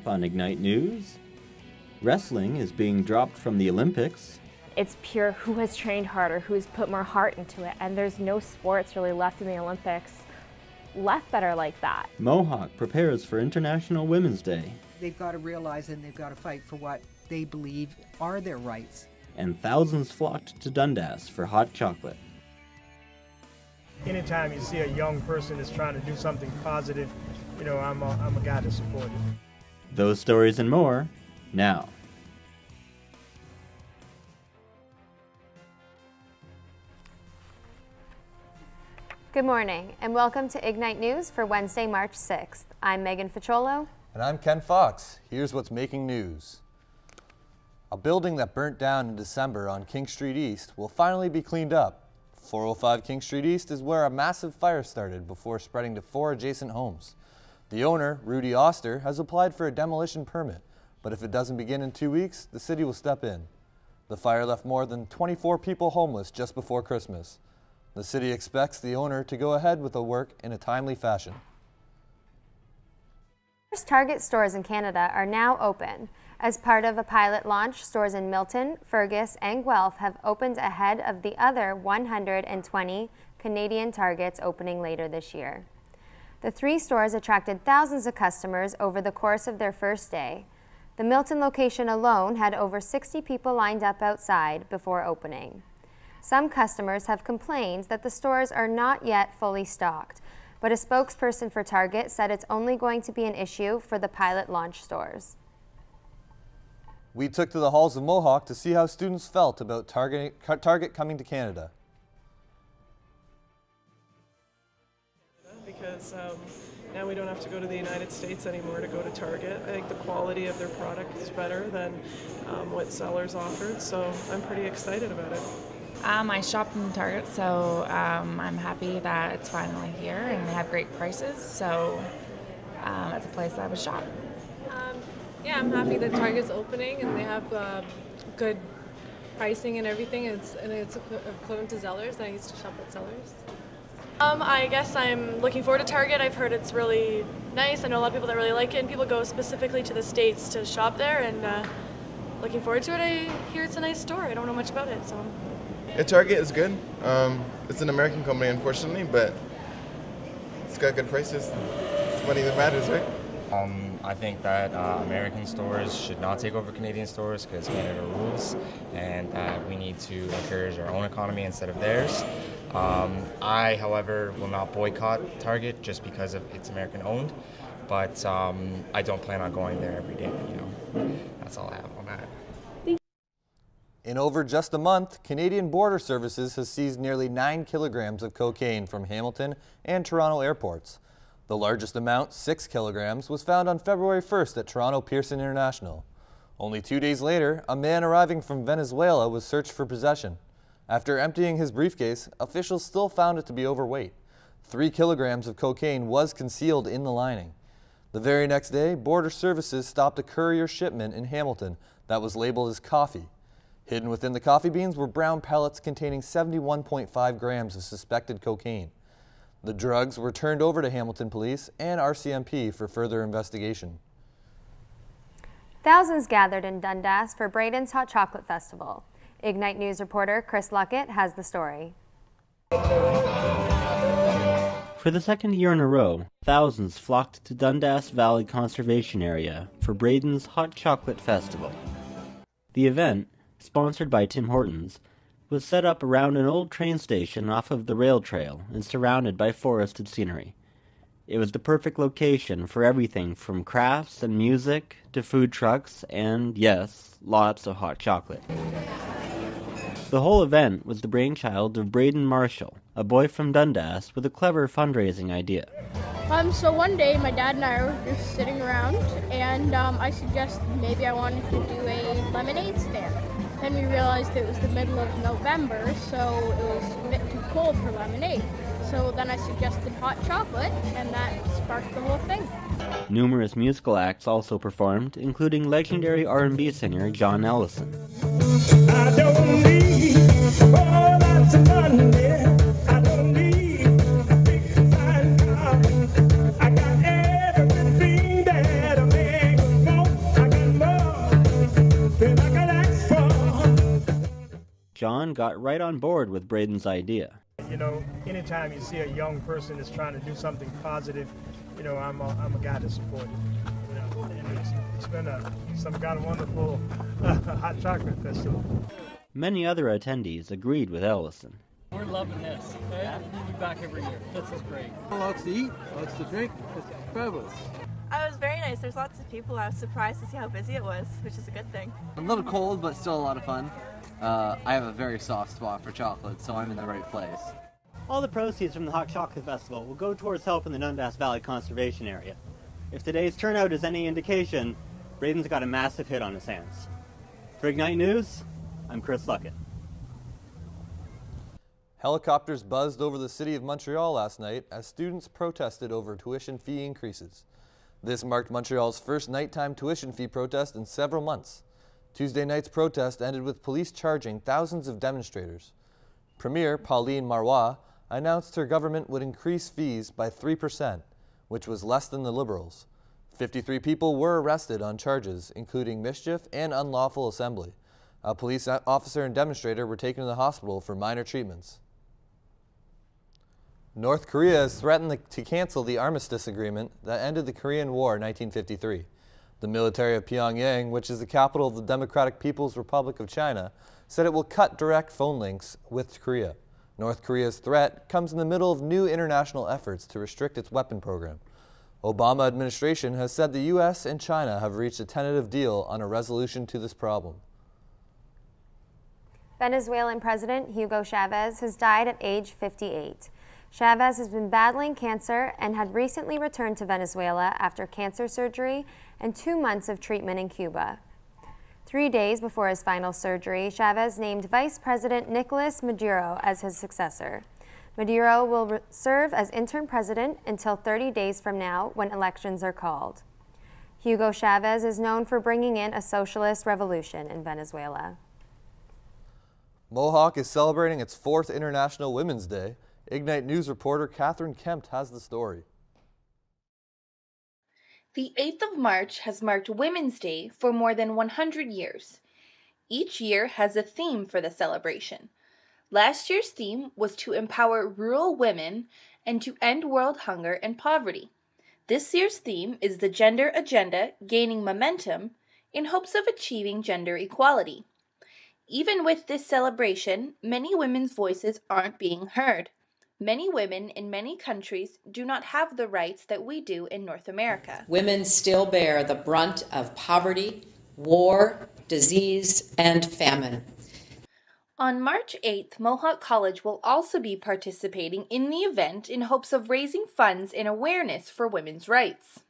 up on Ignite News. Wrestling is being dropped from the Olympics. It's pure who has trained harder, who's put more heart into it, and there's no sports really left in the Olympics left that are like that. Mohawk prepares for International Women's Day. They've got to realize and they've got to fight for what they believe are their rights. And thousands flocked to Dundas for hot chocolate. Anytime you see a young person that's trying to do something positive, you know, I'm a guy to support it. Those stories and more, now. Good morning, and welcome to Ignite News for Wednesday, March 6th. I'm Megan Ficciolo. And I'm Ken Fox. Here's what's making news. A building that burnt down in December on King Street East will finally be cleaned up. 405 King Street East is where a massive fire started before spreading to 4 adjacent homes. The owner, Rudy Oster, has applied for a demolition permit, but if it doesn't begin in 2 weeks, the city will step in. The fire left more than 24 people homeless just before Christmas. The city expects the owner to go ahead with the work in a timely fashion. First Target stores in Canada are now open. As part of a pilot launch, stores in Milton, Fergus, and Guelph have opened ahead of the other 120 Canadian Targets opening later this year. The 3 stores attracted thousands of customers over the course of their first day. The Milton location alone had over 60 people lined up outside before opening. Some customers have complained that the stores are not yet fully stocked, but a spokesperson for Target said it's only going to be an issue for the pilot launch stores. We took to the halls of Mohawk to see how students felt about Target coming to Canada. Because now we don't have to go to the United States anymore to go to Target. I think the quality of their product is better than what sellers offered, so I'm pretty excited about it. I shop in Target, so I'm happy that it's finally here and they have great prices, so it's a place that I would shop. Yeah, I'm happy that Target's opening and they have good pricing and everything, and it's equivalent to Zellers. I used to shop at Zellers. I guess I'm looking forward to Target. I've heard it's really nice. I know a lot of people that really like it, and people go specifically to the States to shop there, and looking forward to it. I hear it's a nice store. I don't know much about it, so. Yeah, Target is good. It's an American company, unfortunately, but it's got good prices. It's money that matters, right? I think that American stores should not take over Canadian stores because Canada rules, and that we need to encourage our own economy instead of theirs. I, however, will not boycott Target just because it's American owned, but I don't plan on going there every day. You know, that's all I have on that. In over just a month, Canadian Border Services has seized nearly 9 kilograms of cocaine from Hamilton and Toronto airports. The largest amount, 6 kilograms, was found on February 1st at Toronto Pearson International. Only 2 days later, a man arriving from Venezuela was searched for possession. After emptying his briefcase, officials still found it to be overweight. 3 kilograms of cocaine was concealed in the lining. The very next day, Border Services stopped a courier shipment in Hamilton that was labeled as coffee. Hidden within the coffee beans were brown pellets containing 71.5 grams of suspected cocaine. The drugs were turned over to Hamilton Police and RCMP for further investigation. Thousands gathered in Dundas for Bradens Hot Chocolate Festival. Ignite News reporter Chris Luckett has the story. For the second year in a row, thousands flocked to Dundas Valley Conservation Area for Bradens Hot Chocolate Festival. The event, sponsored by Tim Hortons, was set up around an old train station off of the rail trail and surrounded by forested scenery. It was the perfect location for everything from crafts and music to food trucks and, yes, lots of hot chocolate. The whole event was the brainchild of Braden Marshall, a boy from Dundas with a clever fundraising idea. So one day my dad and I were just sitting around and I suggested maybe I wanted to do a lemonade stand. Then we realized it was the middle of November, so it was a bit too cold for lemonade. So then I suggested hot chocolate, and that sparked the whole thing. Numerous musical acts also performed, including legendary R&B singer John Ellison. I don't need all lots of money. I don't need a big fine car. I got everything that a man John got right on board with Bradens' idea. You know, anytime you see a young person that's trying to do something positive, you know, I'm a guy to support it. You know, and it's been some kind of wonderful hot chocolate festival. Many other attendees agreed with Ellison. We're loving this. Okay? We'll be back every year. This is great. Lots to eat, lots to drink. It's fabulous. It was very nice. There's lots of people. I was surprised to see how busy it was, which is a good thing. A little cold, but still a lot of fun. I have a very soft spot for chocolate, so I'm in the right place. All the proceeds from the Hot Chocolate Festival will go towards help in the Dundas Valley Conservation Area. If today's turnout is any indication, Bradens got a massive hit on his hands. For Ignite News, I'm Chris Luckett. Helicopters buzzed over the city of Montreal last night as students protested over tuition fee increases. This marked Montreal's first nighttime tuition fee protest in several months. Tuesday night's protest ended with police charging thousands of demonstrators. Premier Pauline Marois announced her government would increase fees by 3%, which was less than the Liberals. 53 people were arrested on charges, including mischief and unlawful assembly. A police officer and demonstrator were taken to the hospital for minor treatments. North Korea has threatened to cancel the armistice agreement that ended the Korean War in 1953. The military of Pyongyang, which is the capital of the Democratic People's Republic of China, said it will cut direct phone links with Korea. North Korea's threat comes in the middle of new international efforts to restrict its weapon program. Obama administration has said the U.S. and China have reached a tentative deal on a resolution to this problem. Venezuelan President Hugo Chavez has died at age 58. Chavez has been battling cancer and had recently returned to Venezuela after cancer surgery and 2 months of treatment in Cuba. 3 days before his final surgery, Chavez named Vice President Nicolas Maduro as his successor. Maduro will serve as interim president until 30 days from now when elections are called. Hugo Chavez is known for bringing in a socialist revolution in Venezuela. Mohawk is celebrating its 4th International Women's Day. Ignite News reporter Catherine Kempt has the story. The 8th of March has marked Women's Day for more than 100 years. Each year has a theme for the celebration. Last year's theme was to empower rural women and to end world hunger and poverty. This year's theme is the Gender Agenda gaining momentum in hopes of achieving gender equality. Even with this celebration, many women's voices aren't being heard. Many women in many countries do not have the rights that we do in North America. Women still bear the brunt of poverty, war, disease, and famine. On March 8th, Mohawk College will also be participating in the event in hopes of raising funds and awareness for women's rights.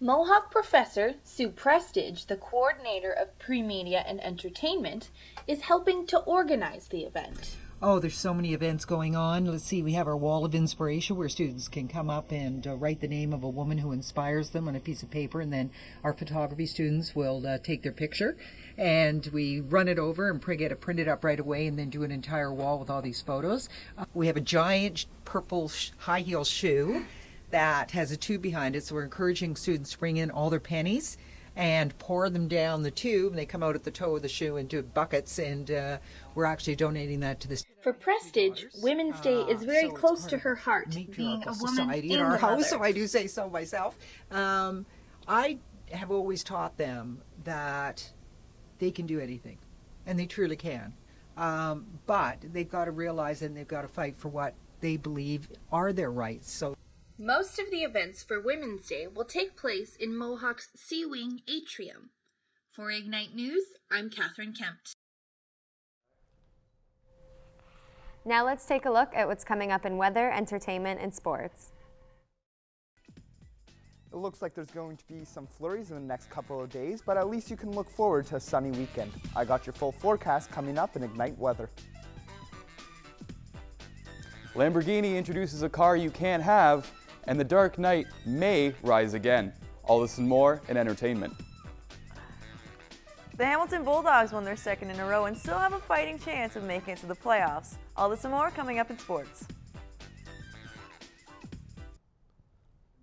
Mohawk professor Sue Prestige, the coordinator of pre-media and entertainment, is helping to organize the event. Oh, there's so many events going on. Let's see, we have our Wall of Inspiration where students can come up and write the name of a woman who inspires them on a piece of paper, and then our photography students will take their picture and we run it over and get it printed up right away and then do an entire wall with all these photos. We have a giant purple high heel shoe that has a tube behind it, so we're encouraging students to bring in all their pennies and pour them down the tube, and they come out at the toe of the shoe into buckets, and we're actually donating that to this. For Prestige, Women's Day is very close to her heart, being a woman and in our house, mother. so I do say so myself. I have always taught them that they can do anything, and they truly can. But they've got to realize and they've got to fight for what they believe are their rights. So. Most of the events for Women's Day will take place in Mohawk's Sea Wing atrium. For Ignite News, I'm Catherine Kempt. Now let's take a look at what's coming up in weather, entertainment, and sports. It looks like there's going to be some flurries in the next couple of days, but at least you can look forward to a sunny weekend. I got your full forecast coming up in Ignite Weather. Lamborghini introduces a car you can't have, and the Dark Knight may rise again. All this and more in entertainment. The Hamilton Bulldogs won their 2nd in a row and still have a fighting chance of making it to the playoffs. All this and more coming up in sports.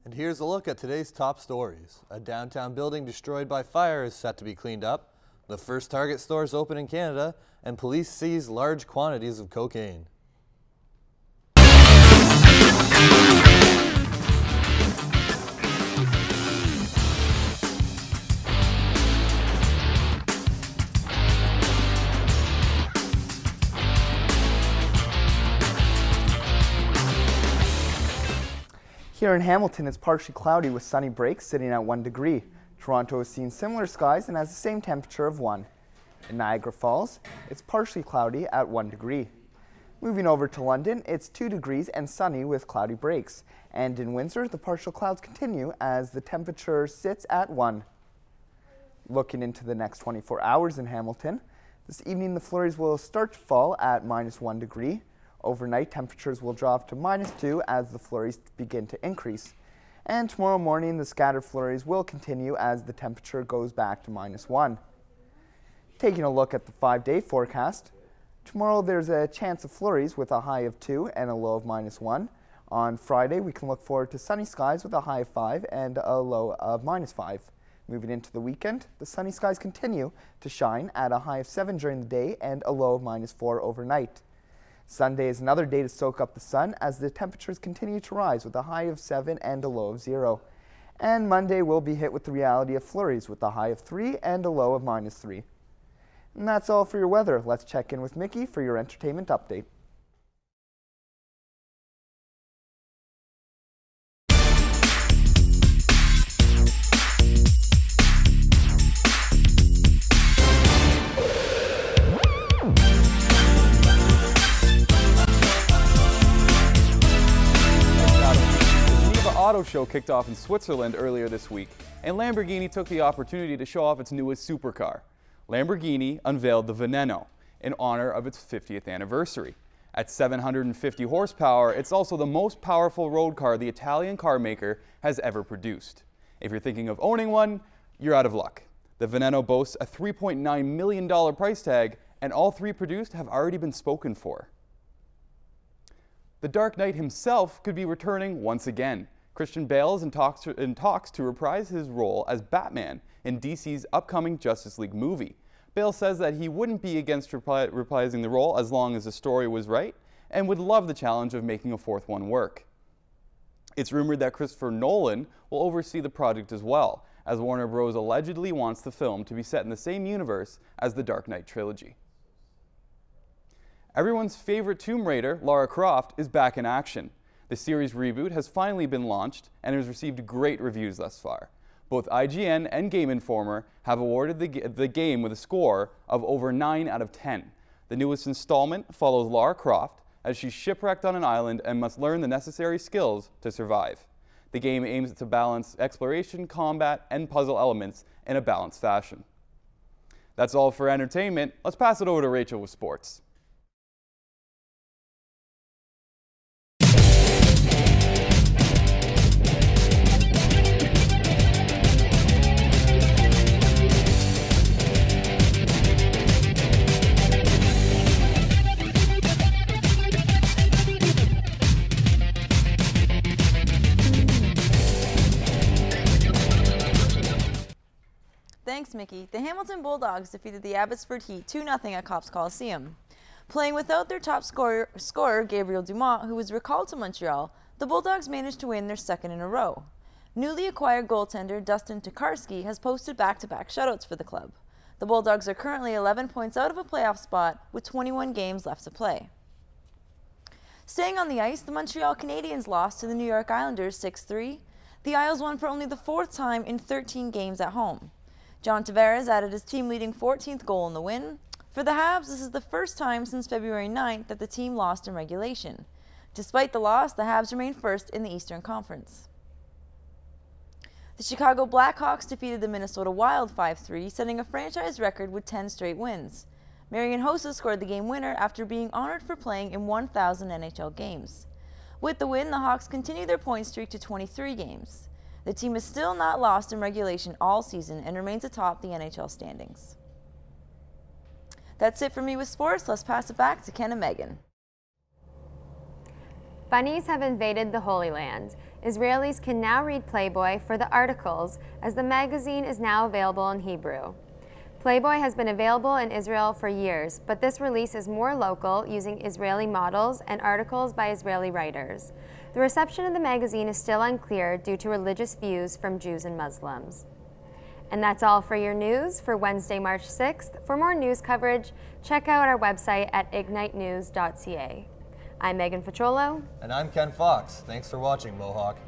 And here's a look at today's top stories. A downtown building destroyed by fire is set to be cleaned up. The first Target stores open in Canada, and police seize large quantities of cocaine. Here in Hamilton, it's partially cloudy with sunny breaks sitting at 1 degree. Toronto has seen similar skies and has the same temperature of 1. In Niagara Falls, it's partially cloudy at 1 degree. Moving over to London, it's 2 degrees and sunny with cloudy breaks. And in Windsor, the partial clouds continue as the temperature sits at 1. Looking into the next 24 hours in Hamilton, this evening the flurries will start to fall at -1 degree. Overnight, temperatures will drop to -2 as the flurries begin to increase. And tomorrow morning, the scattered flurries will continue as the temperature goes back to -1. Taking a look at the 5-day forecast, tomorrow there's a chance of flurries with a high of 2 and a low of -1. On Friday, we can look forward to sunny skies with a high of 5 and a low of -5. Moving into the weekend, the sunny skies continue to shine at a high of 7 during the day and a low of -4 overnight. Sunday is another day to soak up the sun as the temperatures continue to rise with a high of 7 and a low of 0. And Monday will be hit with the reality of flurries with a high of 3 and a low of -3. And that's all for your weather. Let's check in with Mickey for your entertainment update. Auto show kicked off in Switzerland earlier this week, and Lamborghini took the opportunity to show off its newest supercar. Lamborghini unveiled the Veneno in honor of its 50th anniversary. At 750 horsepower, it's also the most powerful road car the Italian car maker has ever produced. If you're thinking of owning one, you're out of luck. The Veneno boasts a $3.9 million price tag, and all 3 produced have already been spoken for. The Dark Knight himself could be returning once again. Christian Bale is in talks to reprise his role as Batman in DC's upcoming Justice League movie. Bale says that he wouldn't be against reprising the role as long as the story was right, and would love the challenge of making a 4th one work. It's rumored that Christopher Nolan will oversee the project as well, as Warner Bros. Allegedly wants the film to be set in the same universe as the Dark Knight trilogy. Everyone's favorite Tomb Raider, Lara Croft, is back in action. The series reboot has finally been launched and has received great reviews thus far. Both IGN and Game Informer have awarded the game with a score of over 9 out of 10. The newest installment follows Lara Croft as she's shipwrecked on an island and must learn the necessary skills to survive. The game aims to balance exploration, combat, and puzzle elements in a balanced fashion. That's all for entertainment. Let's pass it over to Rachel with sports. Thanks, Mickey. The Hamilton Bulldogs defeated the Abbotsford Heat 2-0 at Copps Coliseum. Playing without their top scorer, Gabriel Dumont, who was recalled to Montreal, the Bulldogs managed to win their 2nd in a row. Newly acquired goaltender Dustin Tokarski has posted back-to-back shutouts for the club. The Bulldogs are currently 11 points out of a playoff spot with 21 games left to play. Staying on the ice, the Montreal Canadiens lost to the New York Islanders 6-3. The Isles won for only the 4th time in 13 games at home. John Tavares added his team-leading 14th goal in the win. For the Habs, this is the first time since February 9th that the team lost in regulation. Despite the loss, the Habs remain first in the Eastern Conference. The Chicago Blackhawks defeated the Minnesota Wild 5-3, setting a franchise record with 10 straight wins. Marian Hossa scored the game winner after being honored for playing in 1,000 NHL games. With the win, the Hawks continue their point streak to 23 games. The team is still not lost in regulation all season and remains atop the NHL standings. That's it for me with sports. Let's pass it back to Ken and Megan. Bunnies have invaded the Holy Land. Israelis can now read Playboy for the articles, as the magazine is now available in Hebrew. Playboy has been available in Israel for years, but this release is more local, using Israeli models and articles by Israeli writers. The reception of the magazine is still unclear due to religious views from Jews and Muslims. And that's all for your news for Wednesday, March 6th. For more news coverage, check out our website at ignitenews.ca. I'm Megan Faciolo. And I'm Ken Fox. Thanks for watching, Mohawk.